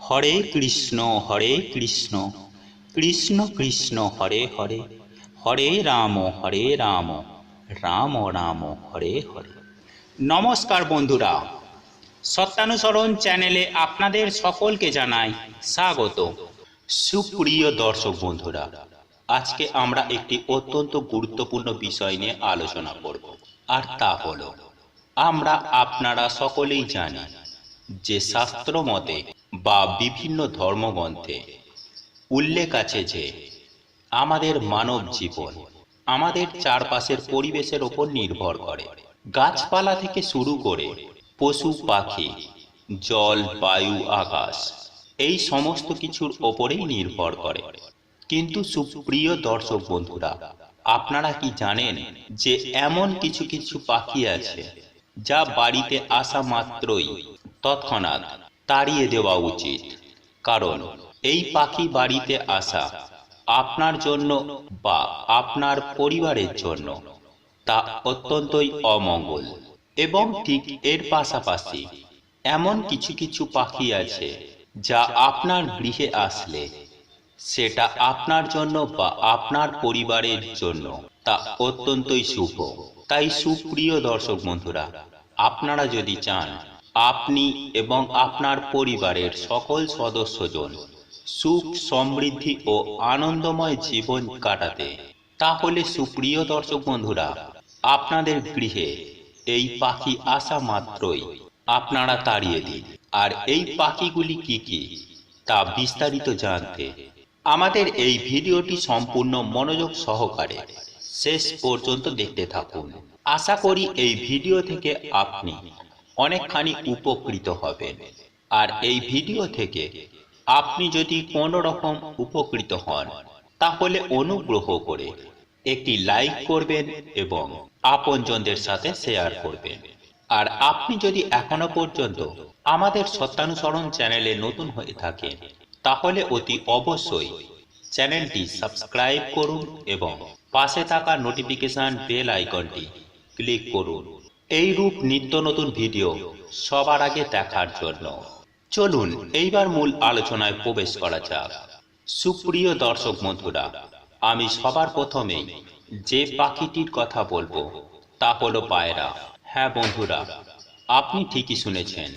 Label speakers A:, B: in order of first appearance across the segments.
A: হরে কৃষ্ণ কৃষ্ণ কৃষ্ণ হরে হরে, হরে রাম রাম রাম হরে হরে। নমস্কার বন্ধুরা, সত্যানুসরণ চ্যানেলে আপনাদের সকলকে জানাই স্বাগত। সুপ্রিয় দর্শক বন্ধুরা, আজকে আমরা একটি অত্যন্ত গুরুত্বপূর্ণ বিষয় নিয়ে আলোচনা করব, আর তা হলো আপনারা সকলেই জানি যে শাস্ত্র মতে বা বিভিন্ন ধর্মগ্রন্থে উল্লেখ আছে যে আমাদের মানব জীবন আমাদের চারপাশের পরিবেশের ওপর নির্ভর করে। গাছপালা থেকে শুরু করে পশু পাখি, জল, বায়ু, আকাশ, এই সমস্ত কিছুর ওপরেই নির্ভর করে। কিন্তু সুপ্রিয় দর্শক বন্ধুরা, আপনারা কি জানেন যে এমন কিছু কিছু পাখি আছে যা বাড়িতে আসা মাত্রই তৎক্ষণাৎ তাড়িয়ে দেওয়া উচিত? কারণ এই পাখি বাড়িতে আসা আপনার জন্য বা আপনার পরিবারের জন্য তা অত্যন্তই অমঙ্গল। এবং ঠিক এর পাশাপাশি এমন কিছু কিছু পাখি আছে যা আপনার গৃহে আসলে সেটা আপনার জন্য বা আপনার পরিবারের জন্য তা অত্যন্তই শুভ। তাই সুপ্রিয় দর্শক বন্ধুরা, আপনারা যদি চান আপনি এবং আপনার পরিবারের সকল সদস্যজন সুখ, সমৃদ্ধি ও আনন্দময় জীবন কাটাতে, তাহলে সুপ্রিয় দর্শক বন্ধুরা, আপনাদের গৃহে এই পাখি আসা মাত্রই আপনারা তাড়িয়ে দিন। আর এই পাখিগুলি কি কি তা বিস্তারিত জানতে আমাদের এই ভিডিওটি সম্পূর্ণ মনোযোগ সহকারে শেষ পর্যন্ত দেখতে থাকুন। আশা করি এই ভিডিও থেকে আপনি অনেকখানি উপকৃত হবেন। আর এই ভিডিও থেকে আপনি যদি কোনো রকম উপকৃত হন, তাহলে অনুগ্রহ করে একটি লাইক করবেন এবং আপনজনদের সাথে শেয়ার করবেন। আর আপনি যদি এখনো পর্যন্ত আমাদের সত্যানুসরণ চ্যানেলে নতুন হয়ে থাকেন, তাহলে অতি অবশ্যই চ্যানেলটি সাবস্ক্রাইব করুন এবং পাশে থাকা নোটিফিকেশন বেল আইকনটি ক্লিক করুন এই রূপ নিত্য নতুন ভিডিও সবার আগে দেখার জন্য। চলুন এইবার মূল আলোচনায় প্রবেশ করা যাক। সুপ্রিয় দর্শক বন্ধুরা, আমি সবার প্রথমেই যে পাখিটির কথা বলবো তা হলো পায়রা। হ্যাঁ বন্ধুরা, আপনি ঠিকই শুনেছেন,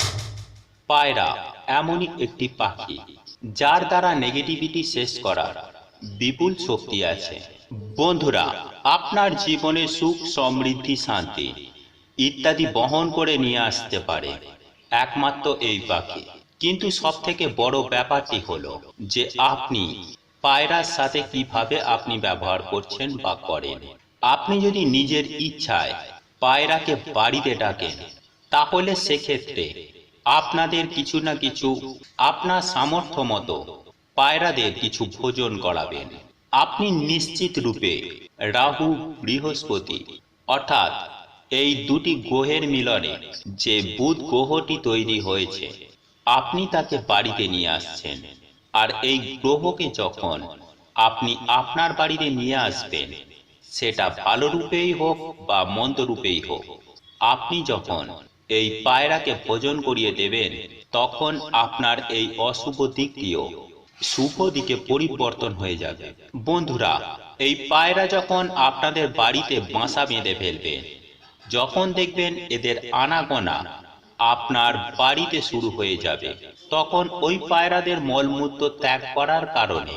A: পায়রা এমনই একটি পাখি যার দ্বারা নেগেটিভিটি শেষ করার বিপুল শক্তি আছে। বন্ধুরা, আপনার জীবনে সুখ, সমৃদ্ধি, শান্তি ইত্যাদি বহন করে নিয়ে আসতে পারে একমাত্র এই পাখি। কিন্তু সব থেকে বড় ব্যাপারটি হলো যে আপনি পায়রার সাথে কিভাবে আপনি ব্যবহার করছেন বা করেন। আপনি যদি নিজের ইচ্ছায় পায়রাকে বাড়িতে ডাকেন, তাহলে সেক্ষেত্রে আপনাদের কিছু না কিছু আপনার সামর্থ্য মতো পায়রাদের কিছু ভোজন করাবেন। আপনি নিশ্চিত রূপে রাহু, বৃহস্পতি অর্থাৎ এই দুটি গ্রহের মিলনে যে বুধ গ্রহটি তৈরি হয়েছে, আপনি তাকে বাড়িতে নিয়ে আসছেন। আর এই গ্রহকে যখন আপনি আপনার বাড়িতে নিয়ে আসবেন, সেটা ভালো রূপেই হোক বা মন্দ রূপেই হোক, আপনি যখন এই পায়রাকে ভোজন করিয়ে দেবেন, তখন আপনার এই অশুভ দিকটিও শুভ দিকে পরিবর্তন হয়ে যাবে। বন্ধুরা, এই পায়রা যখন আপনাদের বাড়িতে বাসা বেঁধে ফেলবেন, যখন দেখবেন এদের আনাগোনা আপনার বাড়িতে শুরু হয়ে যাবে, তখন ওই পায়রাদের মলমূত্র ত্যাগ করার কারণে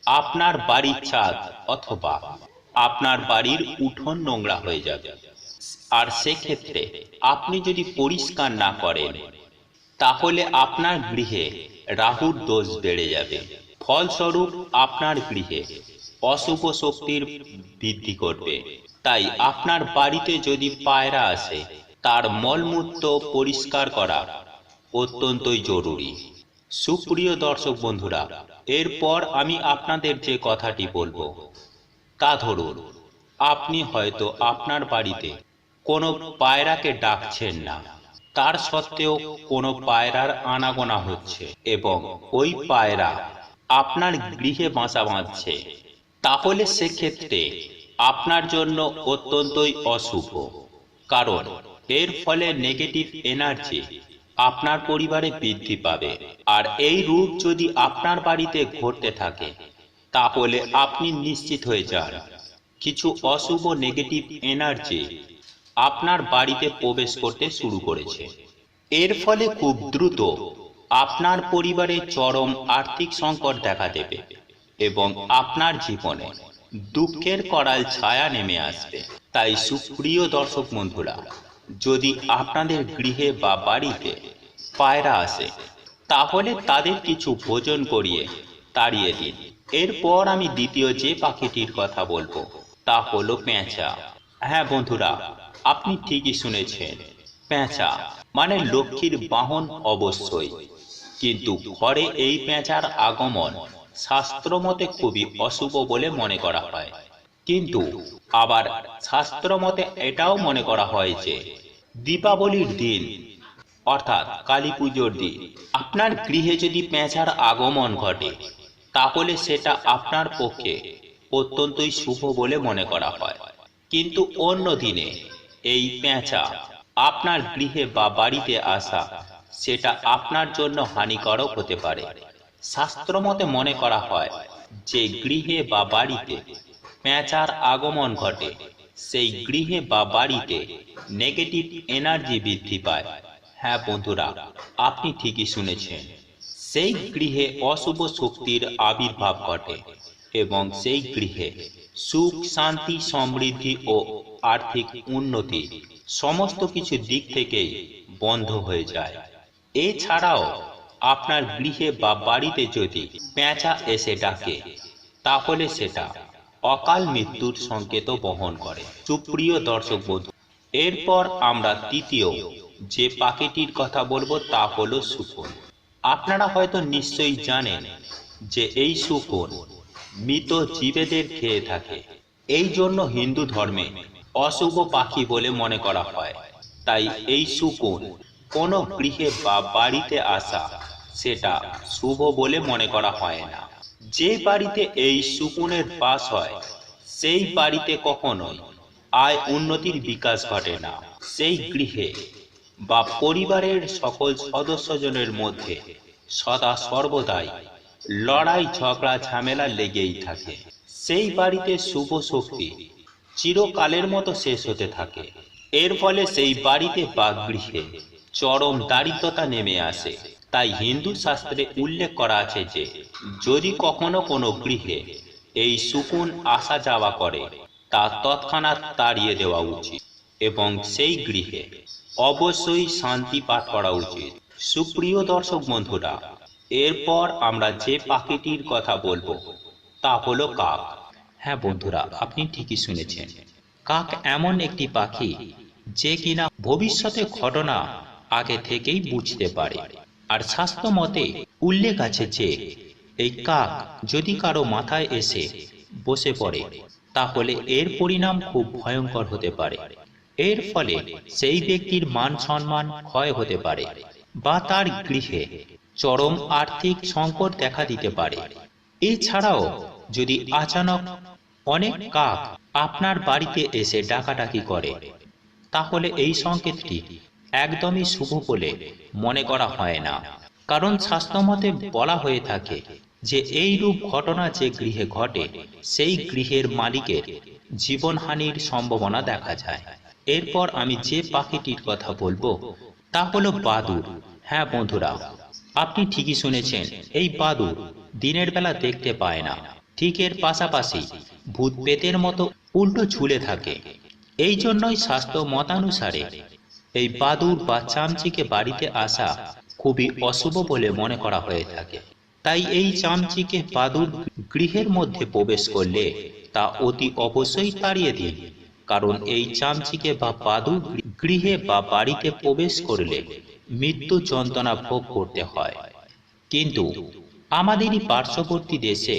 A: আপনার বাড়ির ছাদ অথবা আপনার বাড়ির উঠোন নোংরা হয়ে যাবে। আর সেক্ষেত্রে আপনি যদি পরিষ্কার না করেন, তাহলে আপনার গৃহে রাহুর দোষ বেড়ে যাবে। ফলস্বরূপ আপনার গৃহে অশুভ শক্তির বৃদ্ধি করবে। তাই আপনার বাড়িতে যদি পায়রা আসে, তার মলমূত্র পরিষ্কার করা অত্যন্তই জরুরি। সুপ্রিয় দর্শক বন্ধুরা, এরপর আমি আপনাদের যে কথাটি বলবো তা ধরুন, আপনি হয়তো আপনার বাড়িতে কোনো পায়রাকে ডাকছেন না, তার সত্ত্বেও কোনো পায়রার আনাগোনা হচ্ছে এবং ওই পায়রা আপনার গৃহে বাসা বাঁধছে, তাহলে সেক্ষেত্রে আপনার জন্য অত্যন্তই অশুভ। কারণ এর ফলে নেগেটিভ এনার্জি আপনার পরিবারে বৃদ্ধি পাবে। আর এই রূপ যদি আপনার বাড়িতে ঘটতে থাকে তাহলে আপনি নিশ্চিত হয়ে যান কিছু অশুভ নেগেটিভ এনার্জি আপনার বাড়িতে প্রবেশ করতে শুরু করেছে। এর ফলে খুব দ্রুত আপনার পরিবারে চরম আর্থিক সংকট দেখা দেবে এবং আপনার জীবনে দুঃখের করাল ছায়া নেমে আসবে। তাই সুপ্রিয় দর্শক বন্ধুরা, যদি আপনাদের গৃহে বা বাড়িতে পায়রা আসে তাহলে তাদের কিছু ভোজন করিয়ে তাড়িয়ে দিন। এরপর আমি দ্বিতীয় যে পাখিটির কথা বলবো তা হলো পেঁচা। হ্যাঁ বন্ধুরা, আপনি ঠিকই শুনেছেন, পেঁচা মানে লক্ষ্মীর বাহন অবশ্যই, কিন্তু ঘরে এই পেঁচার আগমন শাস্ত্রমতে খুবই অশুভ বলে মনে করা হয়। কিন্তু আবার শাস্ত্রমতে এটাও মনে করা হয় যে দীপাবলির দিন অর্থাৎ কালী পুজোর দিন আপনার গৃহে যদি পেঁচার আগমন ঘটে তাহলে সেটা আপনার পক্ষে অত্যন্তই শুভ বলে মনে করা হয়। কিন্তু অন্য দিনে এই পেঁচা আপনার গৃহে বা বাড়িতে আসা সেটা আপনার জন্য হানিকারক হতে পারে। শাস্ত্রমতে মনে করা হয় যে গৃহে বা বাড়িতে পেঁচার আগমন ঘটে সেই গৃহে বা বাড়িতে নেগেটিভ এনার্জি বৃদ্ধি পায়। হ্যাঁ বন্ধুরা, আপনি ঠিকই শুনেছেন, সেই গৃহে অশুভ শক্তির আবির্ভাব ঘটে এবং সেই গৃহে সুখ শান্তি সমৃদ্ধি ও আর্থিক উন্নতি সমস্ত কিছু দিক থেকেই বন্ধ হয়ে যায়। এছাড়াও আপনার গৃহে বা বাড়িতে যদি পেঁচা এসে ডাকে তাহলে সেটা অকাল মৃত্যুর সংকেত বহন করে। সুপ্রিয় দর্শক বন্ধু, এরপর আমরা তৃতীয় যে পাখিটির কথা বলবো তা হলো শকুন। আপনারা হয়তো নিশ্চয়ই জানেন যে এই শকুন মৃত জীবেদের খেয়ে থাকে। এই জন্য হিন্দু ধর্মে অশুভ পাখি বলে মনে করা হয়। তাই এই শকুন কোনো গৃহে বা বাড়িতে আসা সেটা শুভ বলে মনে করা হয় না। যে বাড়িতে এই শকুনের বাস হয় সেই বাড়িতে কখনোই আয় উন্নতির বিকাশ ঘটে না। সেই গৃহে বা পরিবারের সকল সদস্যজনের মধ্যে সদা সর্বদাই লড়াই ঝগড়া ঝামেলা লেগেই থাকে। সেই বাড়িতে শুভ শক্তি চিরকালের মতো শেষ হতে থাকে। এর ফলে সেই বাড়িতে বা গৃহে চরম দারিদ্রতা নেমে আসে। তাই হিন্দু শাস্ত্রে উল্লেখ করা আছে যে যদি কখনো কোনো গৃহে এই শকুন আসা যাওয়া করে তা তৎক্ষণাৎ তাড়িয়ে দেওয়া উচিত এবং সেই গৃহে অবশ্যই শান্তি পাঠ করা উচিত। সুপ্রিয় দর্শক বন্ধুরা, এরপর আমরা যে পাখিটির কথা বলবো তা হলো কাক। হ্যাঁ বন্ধুরা, আপনি ঠিকই শুনেছেন, কাক এমন একটি পাখি যে কিনা ভবিষ্যতে ঘটনা আগে থেকেই বুঝতে পারে। আর শাস্ত্র মতে উল্লেখ আছে যে এই কাক যদি কারো মাথায় এসে বসে পড়ে তাহলে এর পরিণাম খুব ভয়ঙ্কর হতে পারে। এর ফলে সেই ব্যক্তির মান সম্মান ক্ষয় হতে পারে বা তার গৃহে চরম আর্থিক সংকট দেখা দিতে পারে। এছাড়াও যদি আচানক অনেক কাক আপনার বাড়িতে এসে ডাকাডাকি করে তাহলে এই সংকেতটি একদমই শুভ বলে মনে করা হয় না। কারণ শাস্ত্রমতে বলা হয়ে থাকে যে এই রূপ ঘটনা যে গৃহে ঘটে সেই গৃহের মালিকের জীবনহানির সম্ভাবনা দেখা যায়। এরপর আমি যে পাখিটির কথা বলবো তা হলো বাদুড়। হ্যাঁ বন্ধুরা, আপনি ঠিকই শুনেছেন, এই বাদুড় দিনের বেলা দেখতে পায় না, ঠিক এর পাশাপাশি ভূত পেতের মতো উল্টো ঝুলে থাকে। এই জন্যই শাস্ত্র মতানুসারে এই বাদুড় বা চামচিকে বাড়িতে আসা খুবই অশুভ বলে মনে করা হয়ে থাকে। তাই এই চামচিকে বাদুড় গৃহের মধ্যে প্রবেশ করলে তা অতি অবশ্যই তাড়িয়ে দিন। কারণ এই চামচিকে বা বাদুড় গৃহে বা বাড়িতে প্রবেশ করলে মৃত্যু যন্ত্রণা ভোগ করতে হয়। কিন্তু আমাদেরই পার্শ্ববর্তী দেশে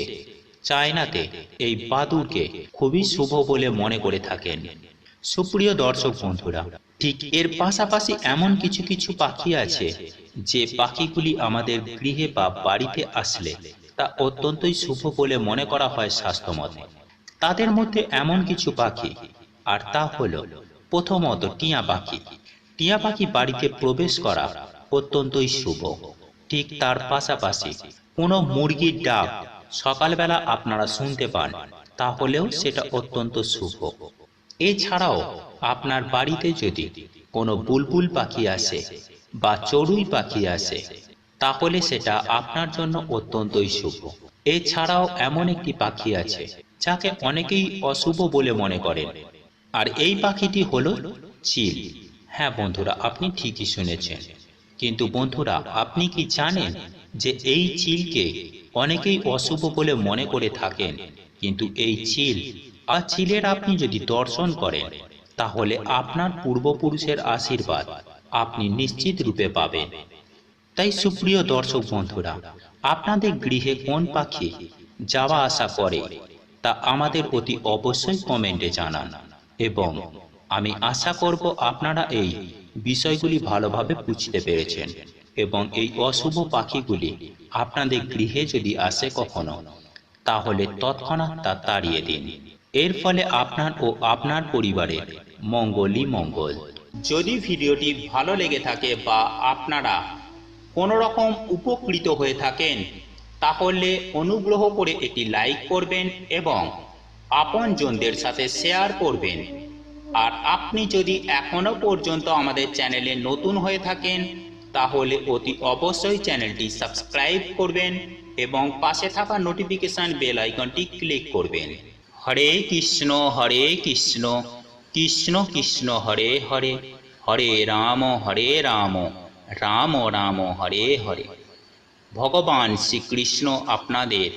A: চায়নাতে এই বাদুড়কে খুবই শুভ বলে মনে করে থাকেন। সুপ্রিয় দর্শক বন্ধুরা, ঠিক এর পাশাপাশি এমন কিছু কিছু পাখি আছে যে পাখিগুলি আমাদের গৃহে বা বাড়িতে আসলে তা অত্যন্তই শুভ বলে মনে করা হয় শাস্ত্রমতে। তাদের মধ্যে এমন কিছু পাখি, আর তা হলো প্রথমত টিয়া পাখি। টিয়া পাখি বাড়িতে প্রবেশ করা অত্যন্তই শুভ। ঠিক তার পাশাপাশি কোনো মুরগির ডাক সকালবেলা আপনারা শুনতে পান, তাহলেও সেটা অত্যন্ত শুভ। এছাড়াও আপনার বাড়িতে যদি কোনো বুলবুল পাখি আসে বা চড়ুই পাখি আসে, তাহলে সেটা আপনার জন্য অত্যন্তই শুভ। এছাড়াও এমন একটি পাখি আছে যাকে অনেকেই অশুভ বলে মনে করেন, আর এই পাখিটি হলো চিল। হ্যাঁ বন্ধুরা, আপনি ঠিকই শুনেছেন। কিন্তু বন্ধুরা, আপনি কি জানেন যে এই চিলকে অনেকেই অশুভ বলে মনে করে থাকেন, কিন্তু এই চিল আর চিলের আপনি যদি দর্শন করেন, তাহলে আপনার পূর্বপুরুষের আশীর্বাদ আপনি নিশ্চিত রূপে পাবেন। তাই সুপ্রিয় দর্শক বন্ধুরা, আপনাদের গৃহে কোন পাখি যাওয়া আসা করে তা আমাদের অতি অবশ্যই কমেন্টে জানান, এবং আমি আশা করব আপনারা এই বিষয়গুলি ভালোভাবে বুঝতে পেরেছেন, এবং এই অশুভ পাখিগুলি আপনাদের গৃহে যদি আসে কখনো, তাহলে তৎক্ষণাৎ তা তাড়িয়ে দিন। এর ফলে আপনার ও আপনার পরিবারের মঙ্গলই মঙ্গল। যদি ভিডিওটি ভালো লেগে থাকে বা আপনারা কোনো রকম উপকৃত হয়ে থাকেন, তাহলে অনুগ্রহ করে একটি লাইক করবেন এবং আপনজনদের সাথে শেয়ার করবেন। আর আপনি যদি এখনো পর্যন্ত আমাদের চ্যানেলে নতুন হয়ে থাকেন, তাহলে অতি অবশ্যই চ্যানেলটি সাবস্ক্রাইব করবেন এবং পাশে থাকা নোটিফিকেশন বেল আইকনটি ক্লিক করবেন। হরে কৃষ্ণ কৃষ্ণ কৃষ্ণ হরে হরে, হরে রাম রাম রাম হরে হরে। ভগবান শ্রীকৃষ্ণ আপনাদের